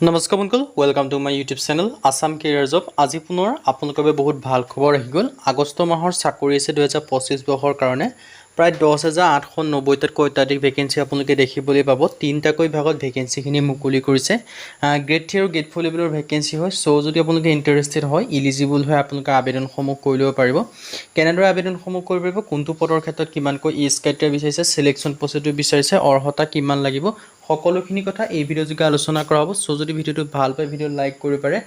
নমস্কাৰ বন্ধুসকল, welcome to my YouTube channel Assam career job. আজি পুনৰ আপোনালোকৰ বাবে বহুত ভাল খবৰ আহি গ'ল। আগষ্ট মাহৰ চাকৰি আছে 2025 বৰ্ষৰ কাৰণে প্ৰায় 10,890টাতকৈ অত্যাধিক ভেকেঞ্চি আপোনালোকে দেখিবলৈ পাব। তিনিটাকৈ ভাগত ভেকেঞ্চিখিনি মুকলি কৰিছে। গ্ৰেড 3 আৰু গ্ৰেড 4 লেভেলৰ ভেকেঞ্চি হয়। চ' যদি আপোনালোকে ইণ্টাৰেষ্টেড হয়, ইলিজিবল হয়, আপোনালোকে আবেদনসমূহ কৰি ল'ব পাৰিব। কেনেদৰে আবেদনসমূহ কৰিব পাৰিব, কোনটো পদৰ ক্ষেত্ৰত কিমানকৈ এজ ক্ৰাইটেৰিয়া বিচাৰিছে, চিলেকশ্যন প্ৰচেডুৰ বিচাৰিছে, অৰ্হতা কিমান লাগিব, সকলোখিনি কথা এই ভিডিঅ' যোগে আলোচনা কৰা হ'ব। চ' যদি ভিডিঅ'টো ভাল পায়, ভিডিঅ' লাইক কৰিব পাৰে,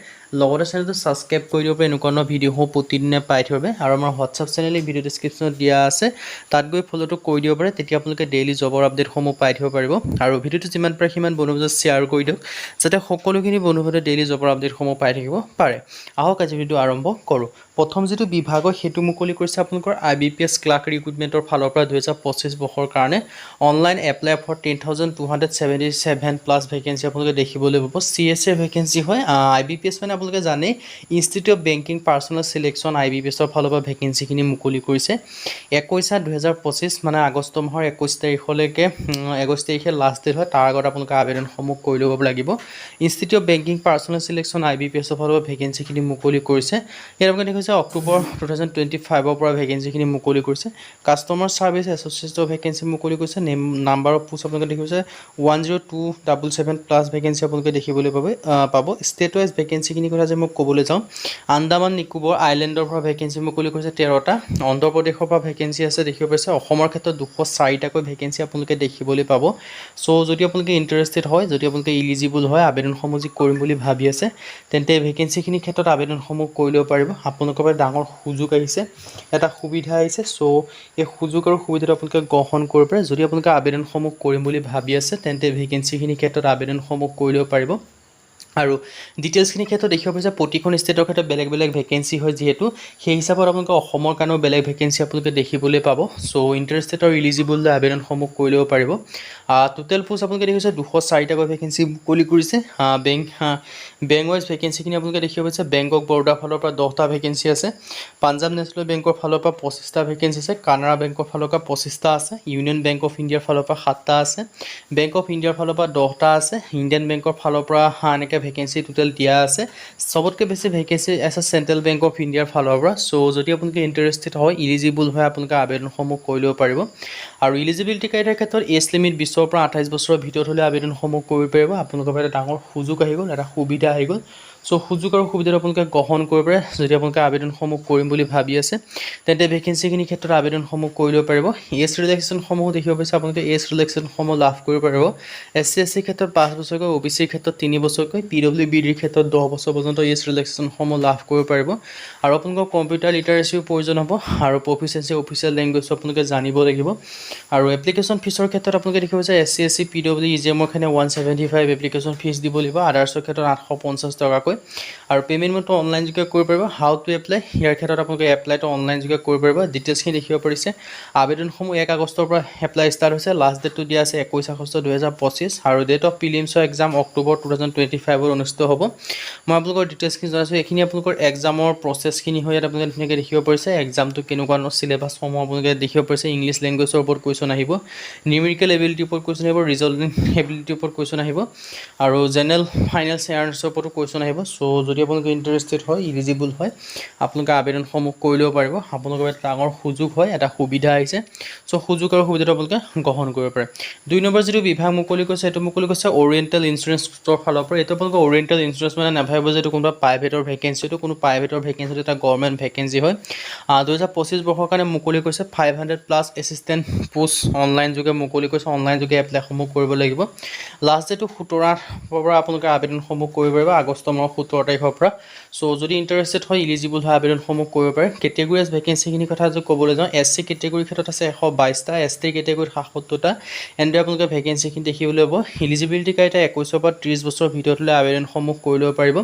লগতে চেনেলটো ছাবস্ক্ৰাইব কৰি দিব পাৰে এনেকুৱা ধৰণৰ ভিডিঅ'সমূহ প্ৰতিদিনে পাই থাকিব বাবে। আৰু আমাৰ হোৱাটছআপ চেনেল এই ভিডিঅ' ডেছক্ৰিপশ্যনত দিয়া আছে, তাত গৈ ফ'ল'টো কৰি দিব পাৰে। তেতিয়া আপোনালোকে ডেইলি জবৰ আপডেটসমূহ পাই থাকিব পাৰিব। আৰু ভিডিঅ'টো যিমান পাৰে সিমান বন্ধুবৰ্গক শ্বেয়াৰ কৰি দিয়ক, যাতে সকলোখিনি বন্ধুবৰ্গই ডেইলি জবৰ আপডেটসমূহ পাই থাকিব পাৰে। আহক আজি ভিডিঅ' আৰম্ভ কৰোঁ। প্ৰথম যিটো বিভাগ হয় সেইটো মুকলি কৰিছে আপোনালোকৰ IBPS ক্লাৰ্ক ৰিক্ৰুটমেণ্টৰ ফালৰ পৰা 2025 বৰ্ষৰ কাৰণে online apply for 10,277 plus vacancy আপোনালোকে দেখিবলৈ পাব। CSA ভেকেঞ্চি হয়। IBPS মানে আপোনালোকে জানেই, institute of banking personnel selection IBPSৰ ফালৰ পৰা ভেকেঞ্চিখিনি মুকলি কৰিছে। 21/7/2025 মানে আগষ্ট মাহৰ 21 তাৰিখলৈকে 21 তাৰিখে লাষ্ট ডেট হয়। তাৰ আগত আপোনালোকে আবেদনসমূহ কৰি ল'ব লাগিব। Institute of banking personnel selection IBPSৰ ফালৰ পৰা ভেকেঞ্চিখিনি মুকলি কৰিছে। ইয়াত আপোনালোকে দেখিছে অক্টোবৰ 2025 পৰা ভেকেঞ্চিখিনি মুকলি কৰিছে। কাষ্টমাৰ ছাৰ্ভিচ এছ'চিয়েটৰ ভেকেঞ্চি মুকলি কৰিছে। নাম্বাৰ অফ পোষ্ট আপোনালোকে দেখিছে 10277 প্লাছ ভেকেঞ্চি আপোনালোকে দেখিবলৈ পাব। ষ্টেট ৱাইজ ভেকেঞ্চিখিনিৰ কথা যে মই ক'বলৈ যাওঁ, আন্দামান নিকোবৰ আইলেণ্ডৰ পৰা ভেকেঞ্চি মুকলি কৰিছে 13টা। অন্ধ্ৰপ্ৰদেশৰ পৰা ভেকেঞ্চি আছে দেখিব পাইছে। অসমৰ ক্ষেত্ৰত 204টাকৈ ভেকেঞ্চি আপোনালোকে দেখিবলৈ পাব। চ' যদি আপোনালোকে ইণ্টাৰেষ্টেড হয়, যদি আপোনালোকে ইলিজিবল হয়, আবেদনসমূহ যি কৰিম বুলি ভাবি আছে, তেন্তে ভেকেঞ্চিখিনিৰ ক্ষেত্ৰত আবেদনসমূহ কৰি ল'ব পাৰিব। আপোনালোকৰ বাবে ডাঙৰ সুযোগ আহিছে, এটা সুবিধা আহিছে। চ' এই সুযোগ আৰু সুবিধাটো আপোনালোকে গ্ৰহণ কৰিব পাৰে। যদি আপোনালোকে আবেদনসমূহ কৰিম বুলি ভাবি আছে, তেন্তে ভেকেঞ্চিখিনিৰ ক্ষেত্ৰত আবেদনসমূহ কৰি ল'ব পাৰিব। আৰু ডিটেইলছখিনিৰ ক্ষেত্ৰত দেখিব পাইছে প্ৰতিখন ষ্টেটৰ ক্ষেত্ৰত বেলেগ বেলেগ ভেকেঞ্চি হয়, যিহেতু সেই হিচাপত আপোনালোকে অসমৰ কাৰণেও বেলেগ ভেকেঞ্চি আপোনালোকে দেখিবলৈ পাব। চ' ইণ্টাৰেষ্টেড আৰু ইলিজিবল আবেদনসমূহ কৰি ল'ব পাৰিব। টোটেল পোষ্ট আপোনালোকে দেখিছে 204টাকৈ ভেকেঞ্চি মুকলি কৰিছে। বেংক ৱাইজ ভেকেঞ্চিখিনি আপোনালোকে দেখিব পাইছে। বেংক অফ বৰোদাৰ ফালৰ পৰা 10টা ভেকেঞ্চি আছে। পাঞ্জাৱ নেশ্যনেল বেংকৰ ফালৰ পৰা 25টা ভেকেঞ্চি আছে। কানাড়া বেংকৰ ফালৰ পৰা 25টা আছে। ইউনিয়ন বেংক অফ ইণ্ডিয়াৰ ফালৰ পৰা 7টা আছে। বেংক অফ ইণ্ডিয়াৰ ফালৰ পৰা 10টা আছে। ইণ্ডিয়ান বেংকৰ ফালৰ পৰা এনেকৈ ভেকেঞ্চি টোটেল দিয়া আছে। চবতকৈ বেছি ভেকেঞ্চি আছে চেণ্ট্ৰেল বেংক অফ ইণ্ডিয়াৰ ফালৰ পৰা। চ' যদি আপোনালোকে ইণ্টাৰেষ্টেড হয়, ইলিজিবল হয়, আপোনালোকে আবেদনসমূহ কৰি ল'ব পাৰিব। আৰু ইলিজিবিলিটি ক্ৰাইটেৰিয়াৰ ক্ষেত্ৰত এজ লিমিট 20ৰ পৰা 28 বছৰৰ ভিতৰত হ'লে আবেদনসমূহ কৰিব পাৰিব। আপোনালোকৰ বাবে এটা ডাঙৰ সুযোগ আহি গ'ল, এটা সুবিধা আহি গ'ল। চ' সুযোগ আৰু সুবিধাটো আপোনালোকে গ্ৰহণ কৰিব পাৰে। যদি আপোনালোকে আবেদনসমূহ কৰিম বুলি ভাবি আছে, তেন্তে ভেকেঞ্চিখিনিৰ ক্ষেত্ৰত আবেদনসমূহ কৰি ল'ব পাৰিব। এজ ৰিলেক্সেশ্যনসমূহ দেখিব পাইছে। আপোনালোকে এজ ৰিলেক্সেশ্যনসমূহ লাভ কৰিব পাৰিব। SC SC ক্ষেত্ৰত 5 বছৰকৈ, OBCৰ ক্ষেত্ৰত 3 বছৰকৈ, PWBDৰ ক্ষেত্ৰত 10 বছৰ পৰ্যন্ত এজ ৰিলেক্সেশ্যনসমূহ লাভ কৰিব পাৰিব। আৰু আপোনালোকৰ কম্পিউটাৰ লিটাৰেচিও প্ৰয়োজন হ'ব। আৰু প্ৰফিচিয়েঞ্চি অফিচিয়েল লেংগুৱেজো আপোনালোকে জানিব লাগিব। আৰু এপ্লিকেশ্যন ফিজৰ ক্ষেত্ৰত আপোনালোকে দেখিব পাইছে SC SC PWD EGM ৰ কাৰণে 175 এপ্লিকেশ্যন ফিজ দিব লাগিব। আদাৰ্ছৰ ক্ষেত্ৰত 850 টকাকৈ। আৰু পে'মেণ্ট মটো অনলাইন যোগে কৰিব পাৰিব। হাউ টু এপ্লাই, ইয়াৰ ক্ষেত্ৰত আপোনালোকে এপ্লাইটো অনলাইন যোগে কৰিব পাৰিব। ডিটেইলছখিনি দেখিব পাৰিছে। আবেদনসমূহ 1 আগষ্টৰ পৰা এপ্লাই ষ্টাৰ্ট হৈছে। লাষ্ট ডেটটো দিয়া আছে 21 আগষ্ট 2025। আৰু ডেট অফ প্ৰিলিমছৰ এক্সাম অক্টোবৰ 2025 অনুষ্ঠিত হ'ব। মই আপোনালোকৰ ডিটেইলছখিনি জনাইছোঁ। এইখিনি আপোনালোকৰ এক্সামৰ প্ৰচেছখিনি হয়। ইয়াত আপোনালোকে ধুনীয়াকৈ দেখিব পাৰিছে। এক্সামটো কেনেকুৱা ধৰণৰ চিলেবাছসমূহ আপোনালোকে দেখিব পাৰিছে। ইংলিছ লেংগুৱেজৰ ওপৰত কুৱেশ্যন আহিব, নিউমেৰিকেল এবিলিটিৰ ওপৰত কুৱেশ্যন আহিব, ৰিজনিং এবিলিটিৰ ওপৰত কুৱেশ্যন আহিব, আৰু জেনেৰেল ফাইনেন্স এয়াৰ্ছৰ ওপৰতো কুৱেশ্যন আহিব। চ' যদি আপোনালোকে ইণ্টাৰেষ্টেড হয়, ইলিজিবল হয়, আপোনালোকে আবেদনসমূহ কৰি ল'ব পাৰিব। আপোনালোকৰ এটা ডাঙৰ সুযোগ হয়, এটা সুবিধা আহিছে। চ' সুযোগ আৰু সুবিধাটো আপোনালোকে গ্ৰহণ কৰিব পাৰে। 2 নম্বৰ যিটো বিভাগ মুকলি কৰিছে, সেইটো মুকলি কৰিছে অৰিয়েণ্টেল ইঞ্চুৰেঞ্চৰ ফালৰ পৰা। এইটো আপোনালোকৰ অৰিয়েণ্টেল ইঞ্চুৰেঞ্চ মানে নাভাবিব যে এইটো কোনোবা প্ৰাইভেটৰ ভেকেঞ্চি, এইটো কোনো প্ৰাইভেটৰ ভেকেঞ্চি, এটা গভৰ্ণমেণ্ট ভেকেঞ্চি হয়। 2025 বৰ্ষৰ কাৰণে মুকলি কৰিছে। 500 প্লাছ এছিষ্টেণ্ট পোষ্ট অনলাইন যোগে মুকলি কৰিছে। অনলাইন যোগে এপ্লাইসমূহ কৰিব লাগিব। লাষ্ট ডেটটো 17 পৰা আপোনালোকে আবেদনসমূহ কৰিব পাৰিব, আগষ্ট মাহৰ 17 তাৰিখৰ পৰা। চ' যদি ইণ্টাৰেষ্টেড হয়, ইলিজিবল হয়, আবেদনসমূহ কৰিব পাৰে। কেটেগৰী ভেকেঞ্চিখিনিৰ কথা যদি ক'বলৈ যাওঁ, SC কেটেগৰীৰ ক্ষেত্ৰত আছে 122টা, ST কেটেগৰীত 67টা। এনেদৰে আপোনালোকে ভেকেঞ্চিখিনি দেখিবলৈ পাব। ইলিজিবিলিটি ক্ৰাইটেৰিয়া 21 পৰা 30 বছৰৰ ভিতৰত হ'লে আবেদনসমূহ কৰি ল'ব পাৰিব।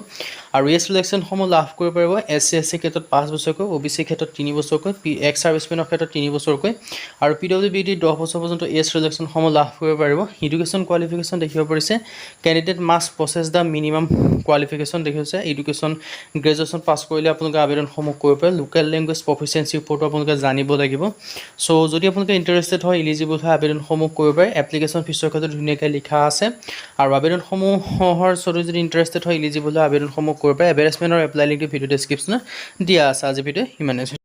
আৰু এজ ৰিলেক্সেশ্যনসমূহ লাভ কৰিব পাৰিব। SC SC ক্ষেত্ৰত 5 বছৰকৈ, OBC ক্ষেত্ৰত 3 বছৰকৈ, এক্স ছাৰ্ভিচমেনৰ ক্ষেত্ৰত 3 বছৰকৈ, আৰু PWBD 10 বছৰ পৰ্যন্ত এজ ৰিলেক্সেশ্যনসমূহ লাভ কৰিব পাৰিব। এডুকেশ্যন কোৱালিফিকেশ্যন দেখিব পাৰিছে। Candidate must process the minimum qualification qualification দেখিছে এডুকেশ্যন গ্ৰেজুৱেশ্যন পাছ কৰিলে আপোনালোকে আবেদনসমূহ কৰিব পাৰে লোকেল লেংগুৱেজ প্ৰফিচিয়েঞ্চিৰ ওপৰতো আপোনালোকে জানিব লাগিব চ' যদি আপোনালোকে ইণ্টাৰেষ্টেড হয় এলিজিবল হয় আবেদনসমূহ কৰিব পাৰে এপ্লিকেশ্যন ফিছৰ ক্ষেত্ৰত ধুনীয়াকৈ লিখা আছে আৰু আবেদনসমূহৰ যদি ইণ্টাৰেষ্টেড হয় এলিজিবল হয় আবেদনসমূহ কৰিব পাৰে এডভাৰটাইজমেণ্ট আৰু এপ্লাই লিংকটো ভিডিঅ' ডেছক্ৰিপশ্যনত দিয়া আছে আজি ভিডিঅ' ইমানে